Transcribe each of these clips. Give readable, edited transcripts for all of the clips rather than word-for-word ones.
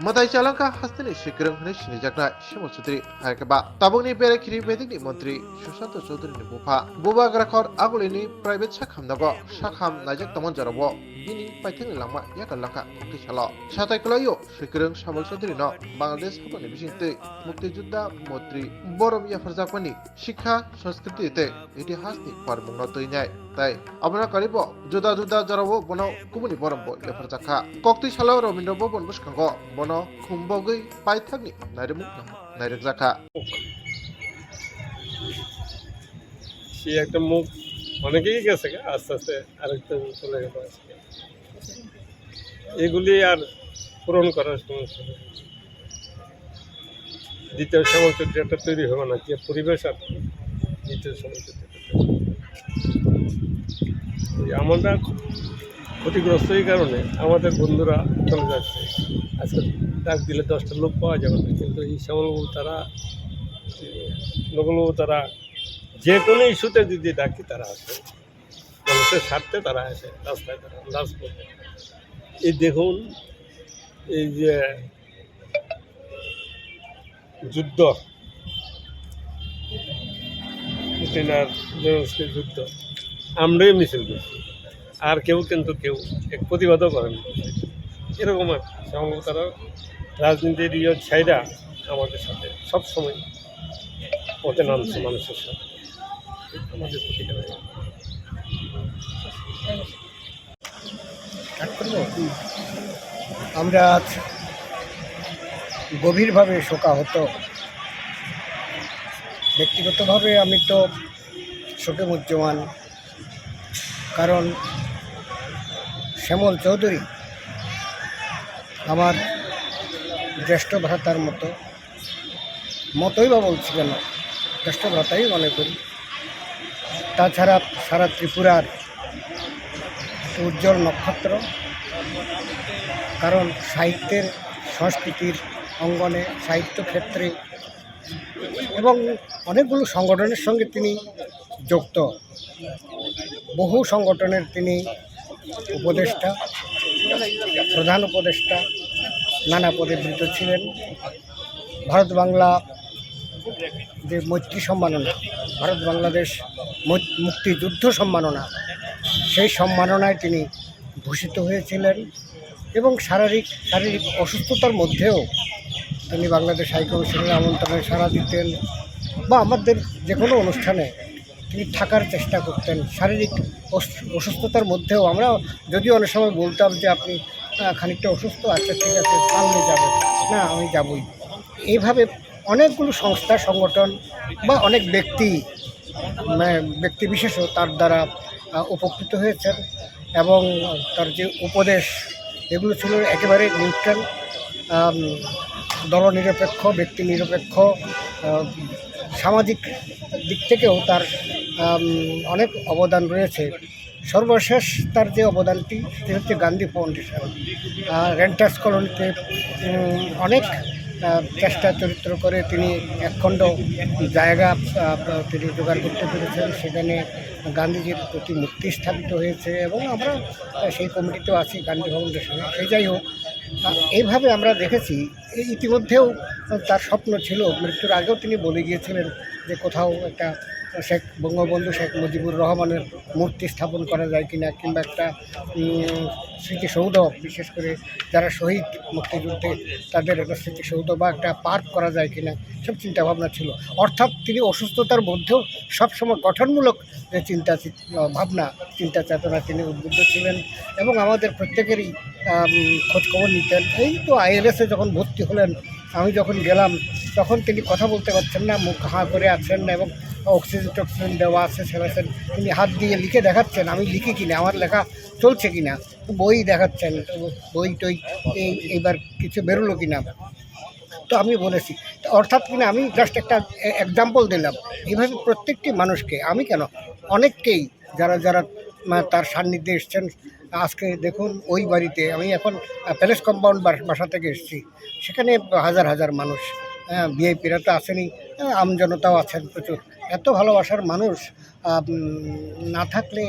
Matai Chalaka Hastani Shikram Nation Jakna Shimo Sutri Harakaba Tabuni Berekiri Vedini Montri Shushanto Sudri Bupa Buba Grakor Agulini Private Shakham Nago Shakham Najak Tamanjarabo Bini Paitang Lama Yakalaka Mukti Shala Shatakulayo Shikram Shamal Sudri no Bangladesh Hapani Bishinte Mukti Juda Motri Borom Yafarzakmani Shikha Sanskritite Itihasni Parmunotoi তাই আমরা করিব জুদা জুদা জরাবো বন কুমনি বরম্ব লেফারজাখা কক্তি সালাও রবীন্দ্র ভবন বসখাঙ্গ বন খুম্বগৈ পাইথাগনি নাইরেমুক নাইরেকজাখা সে একটা মুখ অনেকেই গেছে আস্তে আস্তে আরেকটা চলে গেল এগুলি আর পূরণ করার সমস্যা দ্বিতীয় সমচর্যাটা তৈরি হবে না যে পরিবেশ আর দ্বিতীয় সমচর্যাটা আমরা ক্ষতিগ্রস্ত এই কারণে আমাদের বন্ধুরা চলে যাচ্ছে আজকে ডাক দিলে 10টা লোক পাওয়া যাবে না কিন্তু এই শ্যামলবাবু তারা নকুলবাবু তারা যে কোনো ইস্যুতে যদি ডাকি তারা আসে মানুষের স্বার্থে তারা আসে রাস্তায় তারা রাজপথে এই দেখুন এই যে যুদ্ধ পুতিন আর জেলেনস্কির যুদ্ধ আমরাই মিছিল করছি আর কেউ কিন্তু কেউ এক প্রতিবাদও করেন এরকম আর শ্যামলবাবু তারা রাজনীতির ছাইরা আমাদের সাথে সবসময় পথে নামছে মানুষের সাথে আমাদের প্রতিটা আমরা গভীরভাবে শোকাহত। ব্যক্তিগতভাবে আমি তো শোকে মুহ্যমান, কারণ শ্যামল চৌধুরী আমার জ্যেষ্ঠ ভ্রাতার মতোই বা বলছি কেন, জ্যেষ্ঠ ভ্রাতাই মনে করি। তাছাড়া সারা ত্রিপুরার উজ্জ্বল নক্ষত্র, কারণ সাহিত্যের সংস্কৃতির অঙ্গনে সাহিত্য ক্ষেত্রে এবং অনেকগুলো সংগঠনের সঙ্গে তিনি যুক্ত। বহু সংগঠনের তিনি উপদেষ্টা, প্রধান উপদেষ্টা, নানা পদে বৃত ছিলেন। ভারত বাংলা যে মৈত্রী সম্মাননা, ভারত বাংলাদেশ মুক্তিযুদ্ধ সম্মাননা, সেই সম্মাননায় তিনি ভূষিত হয়েছিলেন এবং শারীরিক অসুস্থতার মধ্যেও তিনি বাংলাদেশ হাইকমিশনের আমন্ত্রণে সাড়া দিতেন বা আমাদের যে কোনো অনুষ্ঠানে তিনি থাকার চেষ্টা করতেন। শারীরিক অসুস্থতার মধ্যেও আমরা যদিও অনেক সময় বলতাম যে আপনি খানিকটা অসুস্থ, আচ্ছা ঠিক আছে পারলে যাবেন, না আমি যাবই। এইভাবে অনেকগুলো সংস্থা সংগঠন বা অনেক ব্যক্তি বিশেষও তার দ্বারা উপকৃত হয়েছেন এবং তার যে উপদেশ এগুলো ছিল একেবারে নিউট্রাল, দলনিরপেক্ষ, ব্যক্তি নিরপেক্ষ। সামাজিক দিক থেকেও তার অনেক অবদান রয়েছে। সর্বশেষ তার যে অবদানটি সেটি হচ্ছে গান্ধী ফাউন্ডেশন। রেন্টার্স কলোনিতে অনেক চেষ্টা চরিত্র করে তিনি একখণ্ড জায়গা তিনি জোগাড় করতে পেরেছেন, সেখানে গান্ধীজির প্রতি মূর্তি স্থাপিত হয়েছে এবং আমরা সেই কমিটিতেও আছি গান্ধী ফাউন্ডেশনে। সেই যাই হোক, এইভাবে আমরা দেখেছি ইতিমধ্যেও তার স্বপ্ন ছিল, মৃত্যুর আগেও তিনি বলে গিয়েছিলেন যে কোথাও একটা বঙ্গবন্ধু শেখ মুজিবুর রহমানের মূর্তি স্থাপন করা যায় কিনা, কিংবা একটা স্মৃতিসৌধ, বিশেষ করে যারা শহীদ মুক্তিযুদ্ধে তাদের একটা স্মৃতিসৌধ বা একটা পার্ক করা যায় কিনা, সব চিন্তাভাবনা ছিল। অর্থাৎ তিনি অসুস্থতার মধ্যেও সবসময় গঠনমূলক যে চিন্তা চেতনা তিনি উদ্বুদ্ধ ছিলেন এবং আমাদের প্রত্যেকেরই খোঁজখবর নিতেন। এই তো ILS-এ যখন ভর্তি হলেন, আমি যখন গেলাম তখন তিনি কথা বলতে পারছেন না, মুখ হাঁ করে আছেন না এবং অক্সিজেন দেওয়া আছে সেলাছেন, তিনি হাত দিয়ে লিখে দেখাচ্ছেন আমি লিখি কিনা, আমার লেখা চলছে কিনা, বই দেখাচ্ছেন, বই টই এইবার কিছু বেরোলো কিনা। তো আমি বলেছি, অর্থাৎ কিনা আমি জাস্ট একটা এক্সাম্পল দিলাম। এইভাবে প্রত্যেকটি মানুষকে, আমি কেন অনেককেই যারা তার সান্নিধ্যে এসছেন। আজকে দেখুন ওই বাড়িতে, আমি এখন প্যালেস কম্পাউন্ড বাসা থেকে এসেছি, সেখানে হাজার হাজার মানুষ, ভিআইপিরা তো আসেনি, আমজনতাও আছেন প্রচুর। এত ভালোবাসার মানুষ না থাকলে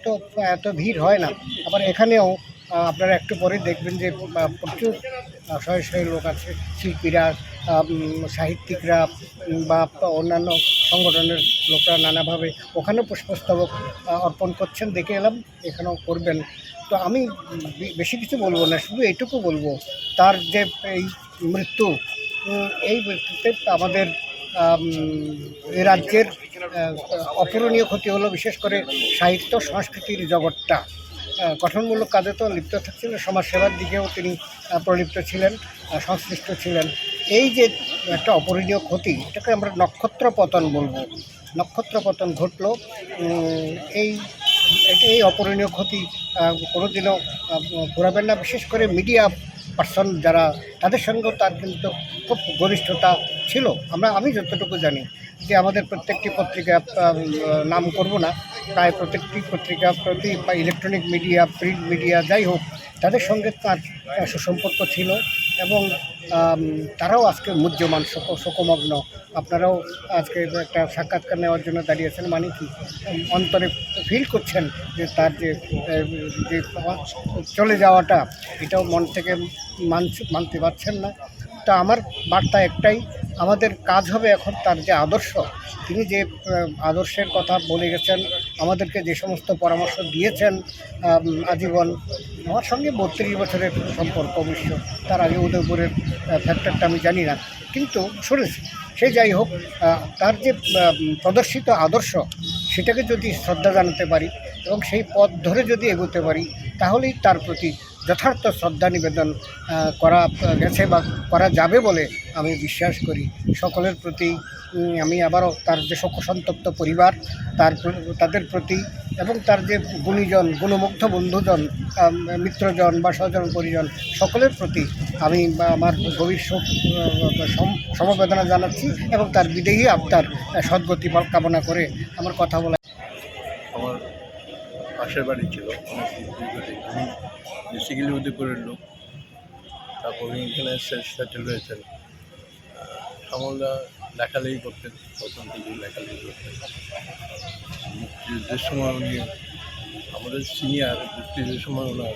তো এত ভিড় হয় না। আবার এখানেও আপনারা একটু পরে দেখবেন যে প্রচুর শয়ে শয়ে লোক আছে, শিল্পীরা, সাহিত্যিকরা বা অন্যান্য সংগঠনের লোকরা নানাভাবে ওখানেও পুষ্পস্তবক অর্পণ করছেন, দেখে এলাম এখানেও করবেন। তো আমি বেশি কিছু বলবো না, শুধু এইটুকু বলবো তার যে এই মৃত্যু, এই মৃত্যুতে আমাদের এ রাজ্যের অপূরণীয় ক্ষতি হলো। বিশেষ করে সাহিত্য সংস্কৃতির জগৎটা গঠনমূলক কাজে তো লিপ্ত থাকছিলেন, সমাজসেবার দিকেও তিনি প্রলিপ্ত ছিলেন, সংশ্লিষ্ট ছিলেন। এই যে একটা অপূরণীয় ক্ষতি, এটাকে আমরা নক্ষত্র পতন বলবো। নক্ষত্র পতন ঘটলো। এই এই অপূরণীয় ক্ষতি কোনোদিনও ঘোরাবেন না। বিশেষ করে মিডিয়া পার্সন যারা, তাদের সঙ্গেও তার কিন্তু খুব ঘনিষ্ঠতা ছিল। আমি যতটুকু জানি যে আমাদের প্রত্যেকটি পত্রিকা, নাম করব না, প্রায় প্রত্যেকটি পত্রিকা প্রতি বা ইলেকট্রনিক মিডিয়া, প্রিন্ট মিডিয়া যাই হোক, তাদের সঙ্গে তার সুসম্পর্ক ছিল এবং তারাও আজকে মুহ্যমান শোকমগ্ন। আপনারাও আজকে একটা সাক্ষাৎকার নেওয়ার জন্য দাঁড়িয়েছেন, মানে কি অন্তরে ফিল করছেন যে তার যে চলে যাওয়াটা, এটাও মন থেকে মানতে পারছেন না। তা আমার বার্তা একটাই, আমাদের কাজ হবে এখন তার যে আদর্শ, তিনি যে আদর্শের কথা বলে গেছেন, আমাদেরকে যে সমস্ত পরামর্শ দিয়েছেন আজীবন। আমার সঙ্গে 32 বছরের সম্পর্ক অবশ্য, তার আগে উদয়পুরের ফ্যাক্টরটা আমি জানি না, কিন্তু শুনেছি। সে যাই হোক, তার যে প্রদর্শিত আদর্শ, সেটাকে যদি শ্রদ্ধা জানাতে পারি এবং সেই পথ ধরে যদি এগোতে পারি, তাহলেই তার প্রতি যথার্থ শ্রদ্ধা নিবেদন করা গেছে বা করা যাবে বলে আমি বিশ্বাস করি। সকলের প্রতি আমি আবারও তার যে শোকসন্তপ্ত পরিবার, তাদের প্রতি এবং তার যে গুণীজন, গুণমুগ্ধ বন্ধুজন, মিত্রজন বা স্বজন পরিজন, সকলের প্রতি আমি আমার গভীর শোক সমবেদনা জানাচ্ছি এবং তার বিদেহী আত্মার সদ্গতি কামনা করে আমার কথা বলা। আমার পাশের বাড়ি ছিল অনেক দীর্ঘদিন। আমি বেসিক্যালি উদয়পুরের লোক, তারপর উনি এখানে সেটেল হয়েছেন। শ্যামলদা লেখালেখি করতেন, প্রথম থেকেই লেখালেখি করতেন। মুক্তিযুদ্ধের সময় উনি আমাদের সিনিয়র, মুক্তিযুদ্ধের সময় ওনার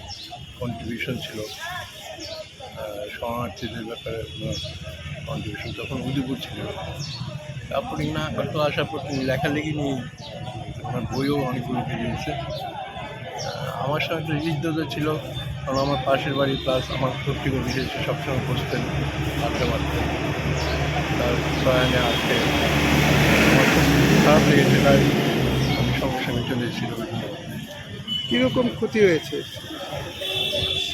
কন্ট্রিবিউশন ছিল শরণার্থীদের ব্যাপারে, ওনার কন্ট্রিবিউশন তখন উদয়পুর ছিল। তারপরে না হয়তো আসার পর তিনি লেখালেখি নিয়ে ওনার বইও অনেকগুলো বেরিয়েছে। আমার সঙ্গে একটা হৃদ্যতা ছিল, কারণ আমার পাশের বাড়ি, প্লাস আমার পত্রিকা বিশেষে সবসময় বসতেন, আড্ডা মারতেন। তার প্রয়াণে আজকে আমার খুব খারাপ লেগেছে, তাই আমি সঙ্গে সঙ্গে চলে এসেছিল। কীরকম ক্ষতি হয়েছে?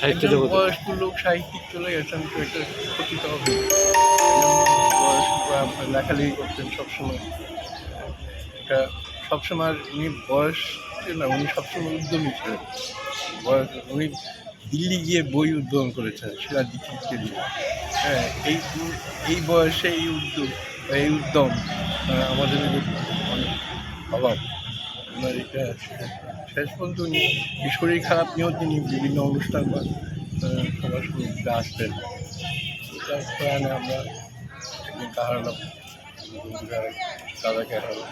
একজন বয়স্ক লোক, সাহিত্যিক চলে গেছেন, তো একটা ক্ষতি তো হবে। বয়স্ক লেখালেখি করতেন সবসময়, একটা সবসময় উনি বয়স না, উনি সবসময় উদ্যমী ছিলেন। উনি দিল্লি গিয়ে বই উদ্বোধন করেছেন সেটা দিকে দিয়ে। হ্যাঁ, এই বয়সে এই উদ্যম আমাদের অনেক অভাব। এটা শেষ পর্যন্ত উনি শরীর খারাপ নিয়েও তিনি বিভিন্ন অনুষ্ঠান বা সবার সঙ্গে আসতেন। এটার কারণে আমরা একদিন হারালাম, দাদাকে হারালাম।